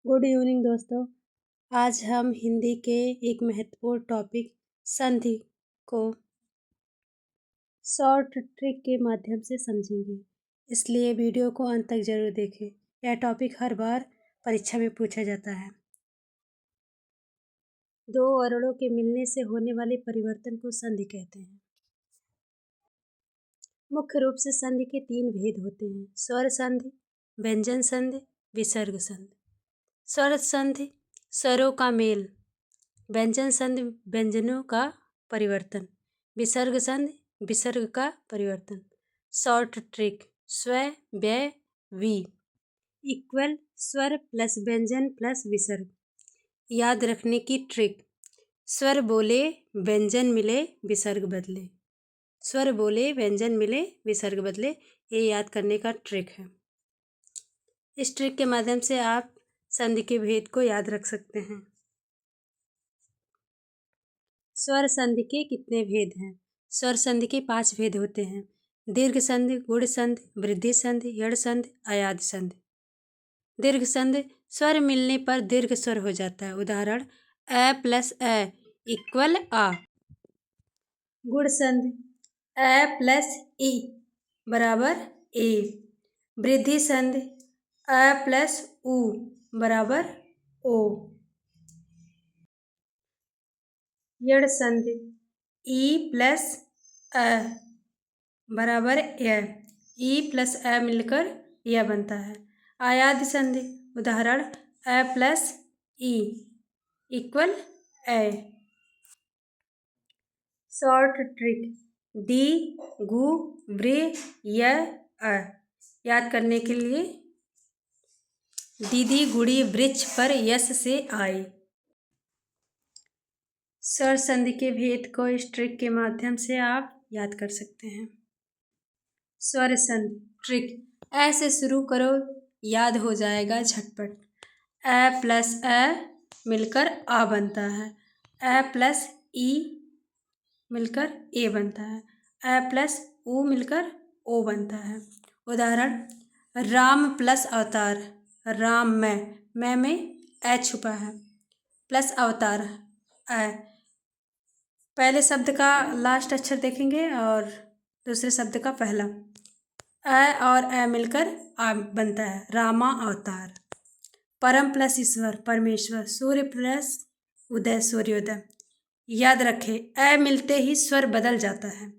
Good evening दोस्तों। आज हम हिंदी के एक महत्वपूर्ण टॉपिक संधि को शॉर्ट ट्रिक के माध्यम से समझेंगे, इसलिए वीडियो को अंत तक जरूर देखें। यह टॉपिक हर बार परीक्षा में पूछा जाता है। दो वर्णों के मिलने से होने वाले परिवर्तन को संधि कहते हैं। मुख्य रूप से संधि के तीन भेद होते हैं: स्वर संधि, व्यंजन संधि, विसर्ग संधि। स्वर संधि स्वरों का मेल, व्यंजन संधि व्यंजनों का परिवर्तन, विसर्ग संधि विसर्ग का परिवर्तन। शॉर्ट ट्रिक: स्व व्यय वी इक्वल स्वर प्लस व्यंजन प्लस विसर्ग। याद रखने की ट्रिक: स्वर बोले व्यंजन मिले विसर्ग बदले, स्वर बोले व्यंजन मिले विसर्ग बदले। ये याद करने का ट्रिक है। इस ट्रिक के माध्यम से आप संधि के भेद को याद रख सकते हैं। स्वर संधि के कितने भेद हैं? स्वर संधि के 5 भेद होते हैं: दीर्घ संधि, गुण संधि, वृद्धि संधि, यड़ संधि, अयादि संधि। दीर्घ संधि स्वर मिलने पर दीर्घ स्वर हो जाता है। उदाहरण: अ प्लस अ इक्वल आ। गुण संधि अ प्लस ई बराबर ए। वृद्धि संधि अ प्लस उ बराबर ओ। यड़ संधि ई प्लस अ बराबर य। ई प्लस अ मिलकर य बनता है। अयादि संधि उदाहरण: अ प्लस ई इक्वल ए। शॉर्ट ट्रिक: दी गु वृ य अ। याद करने के लिए: दीदी गुड़ी वृक्ष पर यश से आई। स्वर संधि के भेद को इस ट्रिक के माध्यम से आप याद कर सकते हैं। स्वर संधि ट्रिक: अ से शुरू करो, याद हो जाएगा झटपट। अ प्लस अ मिलकर आ बनता है। अ प्लस ई मिलकर ए बनता है। अ प्लस उ मिलकर ओ बनता है। उदाहरण: राम प्लस अवतार, राम में अ छुपा है, प्लस अवतार अ। पहले शब्द का लास्ट अक्षर देखेंगे और दूसरे शब्द का पहला। अ और अ मिलकर आ बनता है, रामा अवतार। परम प्लस ईश्वर, परमेश्वर। सूर्य प्लस उदय, सूर्योदय। याद रखें, अ मिलते ही स्वर बदल जाता है।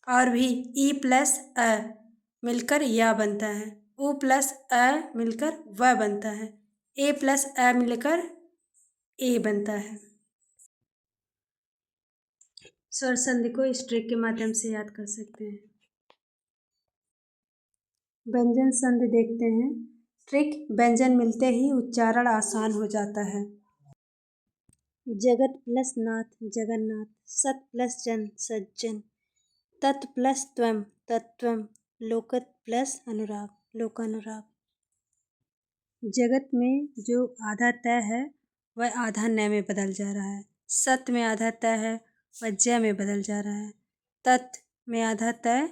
और भी ई प्लस अ मिलकर या बनता है। उ प्लस अ मिलकर व बनता है। ए प्लस अ मिलकर ए बनता है। स्वर संधि को इस ट्रिक के माध्यम से याद कर सकते हैं। व्यंजन संधि देखते हैं। ट्रिक: व्यंजन मिलते ही उच्चारण आसान हो जाता है। जगत प्लस नाथ, जगन्नाथ। सत प्लस जन, सज्जन। तत् प्लस त्वम, तत्त्वम। लोकत प्लस अनुराग, लोकानुराग। जगत में जो आधा तय है वह आधा न में बदल जा रहा है। सत में आधा तय है वह ज में बदल जा रहा है। तत् में आधा तय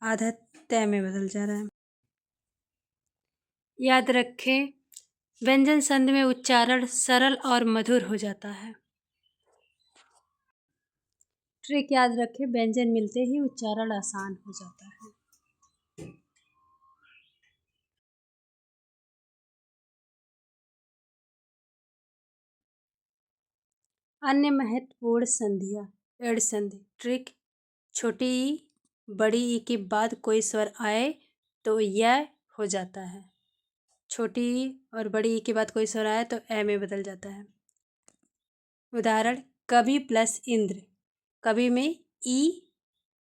आधा तय में बदल जा रहा है। याद रखें, व्यंजन संधि में उच्चारण सरल और मधुर हो जाता है। ट्रिक याद रखें, व्यंजन मिलते ही उच्चारण आसान हो जाता है। अन्य महत्वपूर्ण संधियाँ: एड़ संधि ट्रिक: छोटी ई बड़ी ई के बाद कोई स्वर आए तो यह हो जाता है। छोटी ई और बड़ी ई के बाद कोई स्वर आए तो ए में बदल जाता है। उदाहरण: कवि प्लस इंद्र। कवि में ई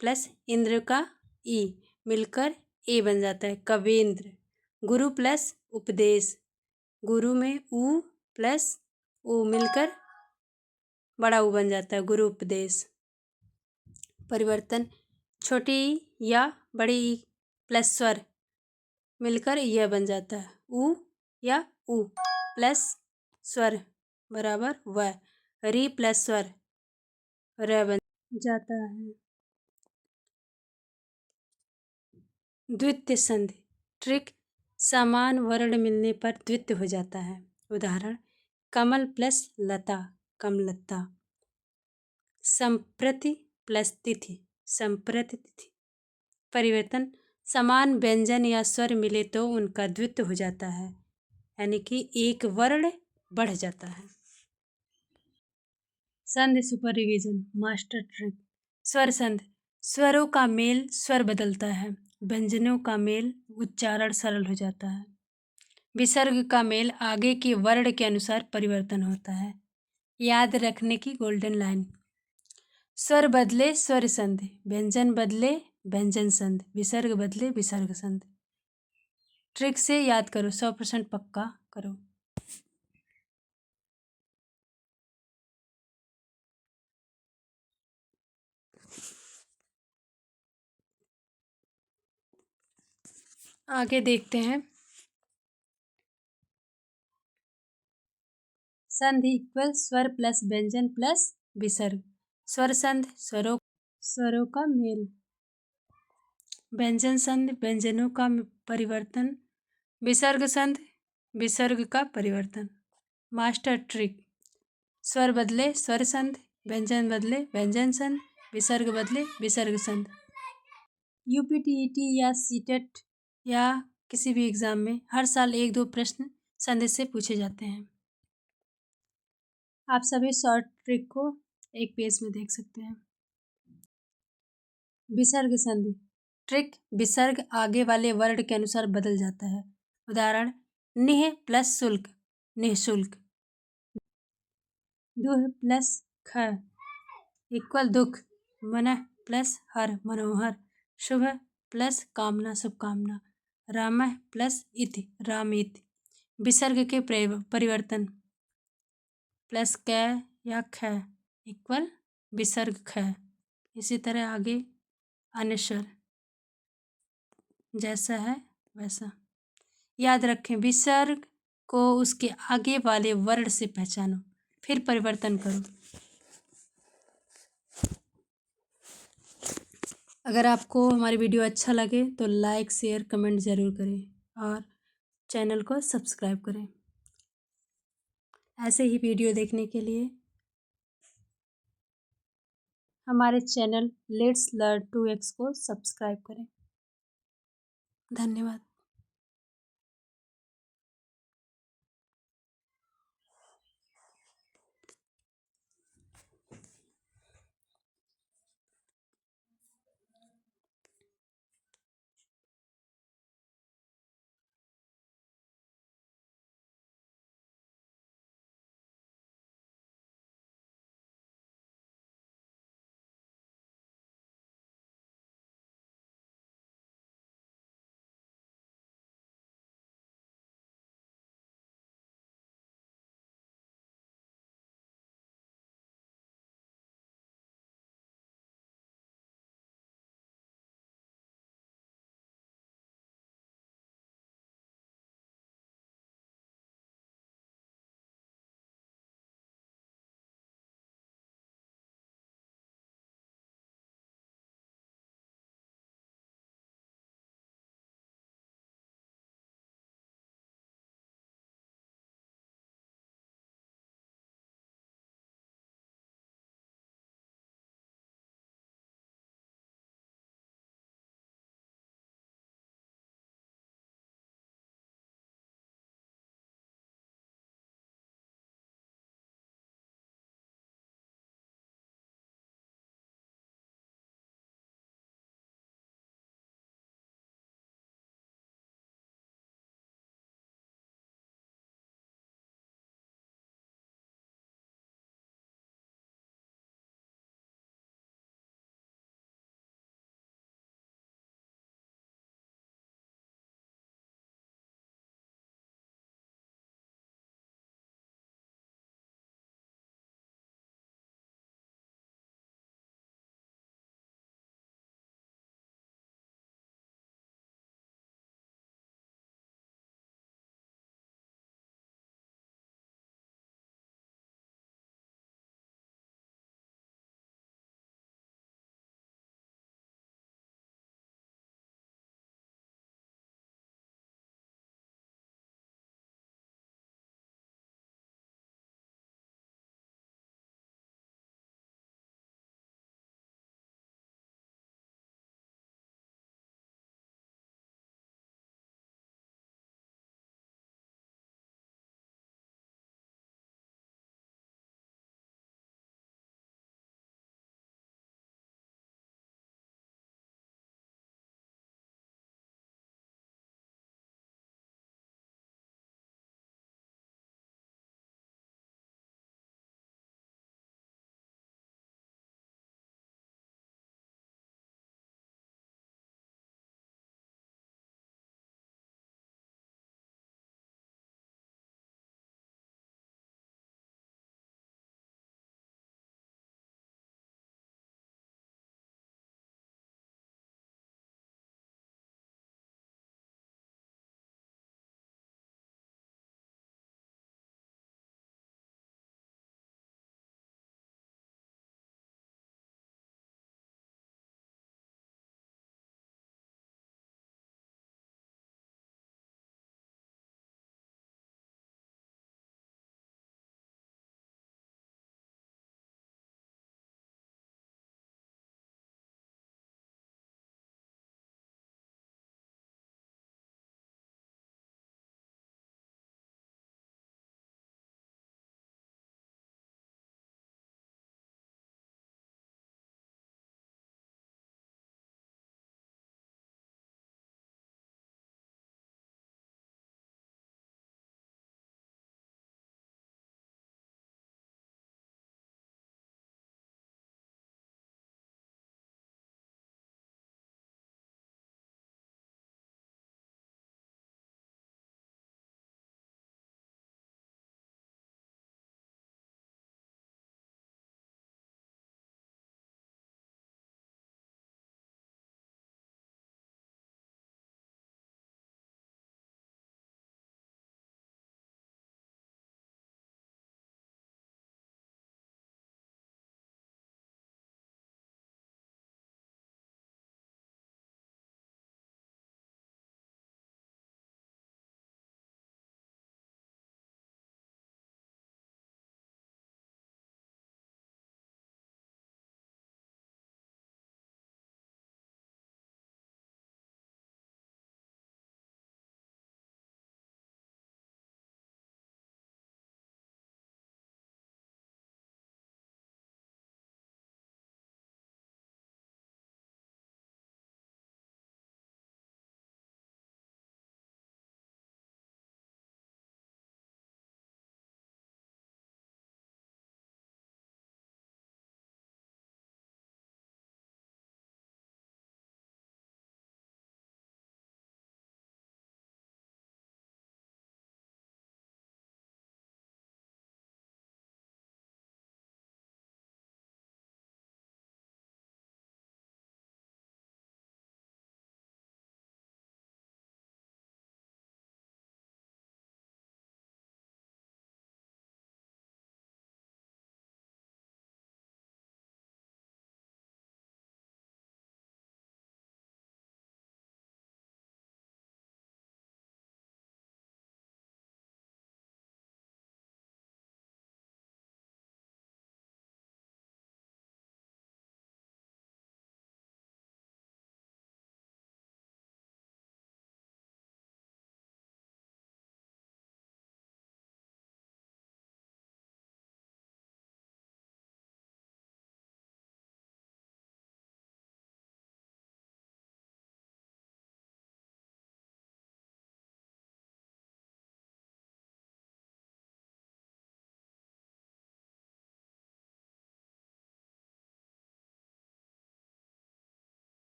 प्लस इंद्र का ई मिलकर ए बन जाता है, कवींद्र। गुरु प्लस उपदेश। गुरु में उ प्लस उ मिलकर बड़ा उ बन जाता है, गुरु उपदेश। परिवर्तन: छोटी ई या बड़ी ई प्लस स्वर मिलकर यह बन जाता है। उ या उ प्लस स्वर बराबर व। री प्लस स्वर र बन जाता है। द्वितीय संधि ट्रिक: समान वर्ण मिलने पर द्वित्व हो जाता है। उदाहरण कमल प्लस लता कमलता। संप्रति प्लस तिथि संप्रति तिथि। परिवर्तन समान व्यंजन या स्वर मिले तो उनका द्वित्व हो जाता है, यानी कि एक वर्ण बढ़ जाता है। संधि सुपर रिवीजन मास्टर ट्रिक। स्वर संधि स्वरों का मेल स्वर बदलता है, व्यंजनों का मेल उच्चारण सरल हो जाता है, विसर्ग का मेल आगे के वर्ण के अनुसार परिवर्तन होता है। याद रखने की गोल्डन लाइन। स्वर बदले स्वर संधि, व्यंजन बदले व्यंजन संधि, विसर्ग बदले विसर्ग संधि। ट्रिक से याद करो, 100% पक्का करो। आगे देखते हैं। संधि इक्वल स्वर प्लस व्यंजन प्लस विसर्ग। स्वर संधि स्वरों का मेल, व्यंजन संधि व्यंजनों का परिवर्तन, विसर्ग संधि विसर्ग का परिवर्तन। Master trick. स्वर बदले स्वर संधि, व्यंजन बदले व्यंजन संधि, विसर्ग बदले विसर्ग संधि। यूपीटीईटी या सीटेट या किसी भी एग्ज़ाम में हर साल 1-2 प्रश्न संधि से पूछे जाते हैं। आप सभी शॉर्ट ट्रिक को एक पेज में देख सकते हैं। विसर्ग संधि ट्रिक विसर्ग आगे वाले वर्ण के अनुसार बदल जाता है। उदाहरण निह प्लस शुल्क निःशुल्क, दुह प्लस ख इक्वल दुख, मनः प्लस हर मनोहर, शुभ प्लस कामना शुभकामना, रामः प्लस इति रामेति। विसर्ग के परिवर्तन प्लस कै या ख इक्वल विसर्ग ख। इसी तरह आगे अन्य स्वर जैसा है वैसा। याद रखें, विसर्ग को उसके आगे वाले वर्ण से पहचानो, फिर परिवर्तन करो। अगर आपको हमारी वीडियो अच्छा लगे तो लाइक शेयर कमेंट ज़रूर करें और चैनल को सब्सक्राइब करें। ऐसे ही वीडियो देखने के लिए हमारे चैनल लेट्स लर्न 2x को सब्सक्राइब करें। धन्यवाद।